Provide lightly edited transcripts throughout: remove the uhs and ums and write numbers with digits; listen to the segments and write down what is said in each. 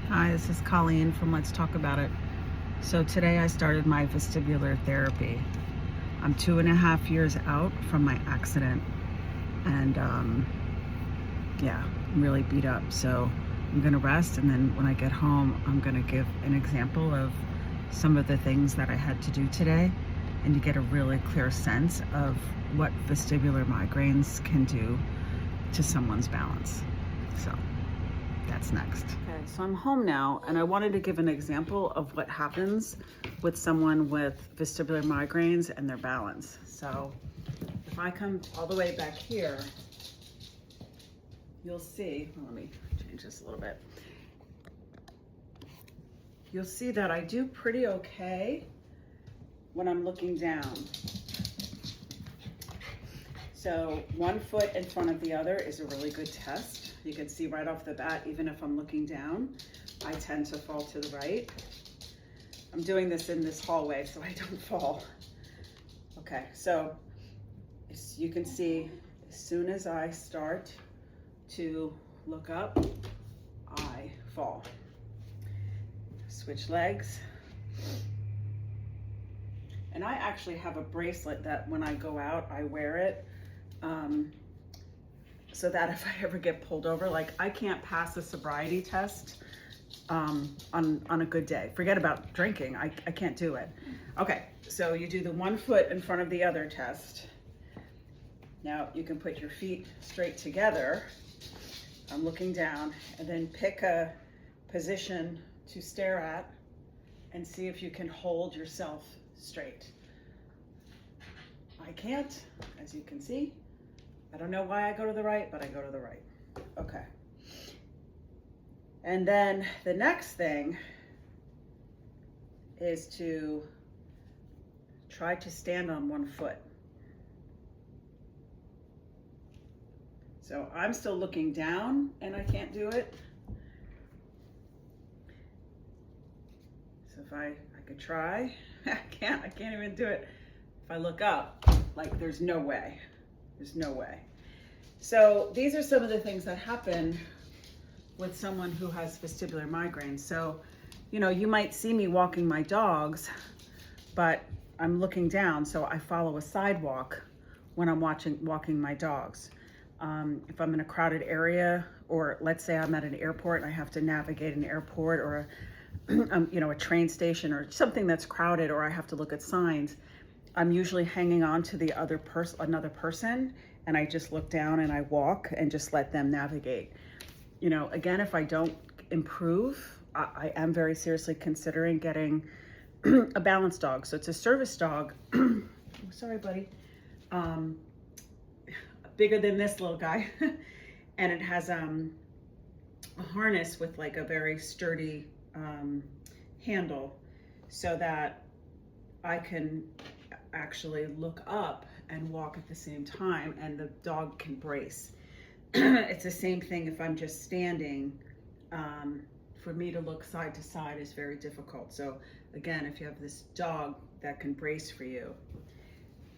Hi, this is Colleen from Let's Talk About It. So today I started my vestibular therapy. I'm 2.5 years out from my accident, and yeah, I'm really beat up. So I'm gonna rest, and then when I get home, I'm gonna give an example of some of the things that I had to do today, and to get a really clear sense of what vestibular migraines can do to someone's balance. So that's next. Okay, so I'm home now, and I wanted to give an example of what happens with someone with vestibular migraines and their balance. So if I come all the way back here, you'll see, let me change this a little bit. You'll see that I do pretty okay when I'm looking down. So 1 foot in front of the other is a really good test. You can see right off the bat, even if I'm looking down, I tend to fall to the right. I'm doing this in this hallway so I don't fall. Okay, so as you can see, as soon as I start to look up, I fall. Switch legs. And I actually have a bracelet that when I go out, I wear it. So that if I ever get pulled over, like I can't pass a sobriety test on a good day. Forget about drinking, I can't do it. Okay, so you do the 1 foot in front of the other test. Now you can put your feet straight together. I'm looking down, and then pick a position to stare at and see if you can hold yourself straight. I can't, as you can see. I don't know why I go to the right, but I go to the right. Okay. And then the next thing is to try to stand on 1 foot. So I'm still looking down and I can't do it. So if I could try, I can't even do it. If I look up, like there's no way. There's no way. So these are some of the things that happen with someone who has vestibular migraines. So, you know, you might see me walking my dogs, but I'm looking down, so I follow a sidewalk when I'm walking my dogs. If I'm in a crowded area, or let's say I'm at an airport and I have to navigate an airport, or a train station or something that's crowded, or I have to look at signs, I'm usually hanging on to the another person, and I just look down and I walk and just let them navigate. You know, again, if I don't improve, I am very seriously considering getting a balance dog. So it's a service dog. Sorry, buddy. Bigger than this little guy. And it has a harness with like a very sturdy handle, so that I can actually look up and walk at the same time, and the dog can brace. It's the same thing if I'm just standing. For me to look side to side is very difficult. So again, if you have this dog that can brace for you.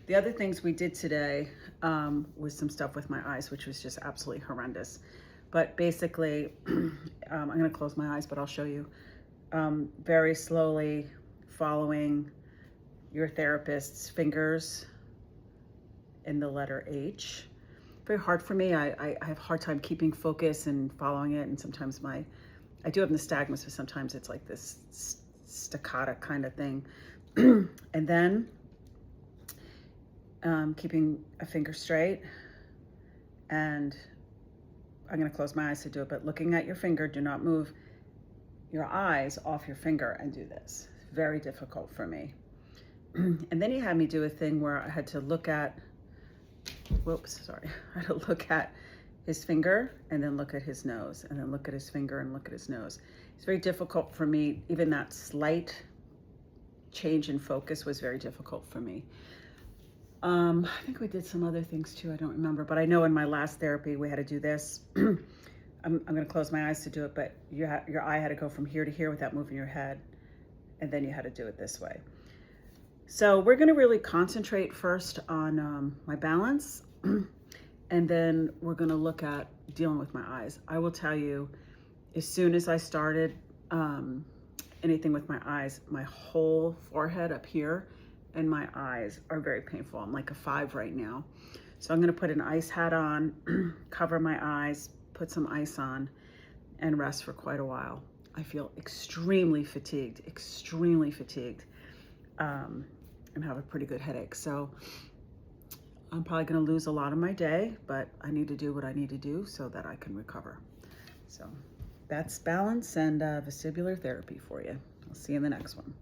The other things we did today was some stuff with my eyes, which was just absolutely horrendous. But basically, I'm gonna close my eyes, but I'll show you. Very slowly following your therapist's fingers in the letter H. Very hard for me. I have a hard time keeping focus and following it, and sometimes I do have nystagmus, so sometimes it's like this staccato kind of thing. And then keeping a finger straight, and I'm gonna close my eyes to do it, but looking at your finger, do not move your eyes off your finger and do this. Very difficult for me. And then he had me do a thing where I had to look at, I had to look at his finger and then look at his nose, and then look at his finger and look at his nose. It's very difficult for me. Even that slight change in focus was very difficult for me. I think we did some other things too, I don't remember, but I know in my last therapy we had to do this. I'm gonna close my eyes to do it, but your eye had to go from here to here without moving your head, and then you had to do it this way. So we're gonna really concentrate first on my balance, and then we're gonna look at dealing with my eyes. I will tell you, as soon as I started anything with my eyes. My whole forehead up here and my eyes are very painful. I'm like a 5 right now. So I'm gonna put an ice hat on, cover my eyes, put some ice on, and rest for quite a while. I feel extremely fatigued, and have a pretty good headache. So I'm probably gonna lose a lot of my day, but I need to do what I need to do so that I can recover. So that's balance and vestibular therapy for you. I'll see you in the next one.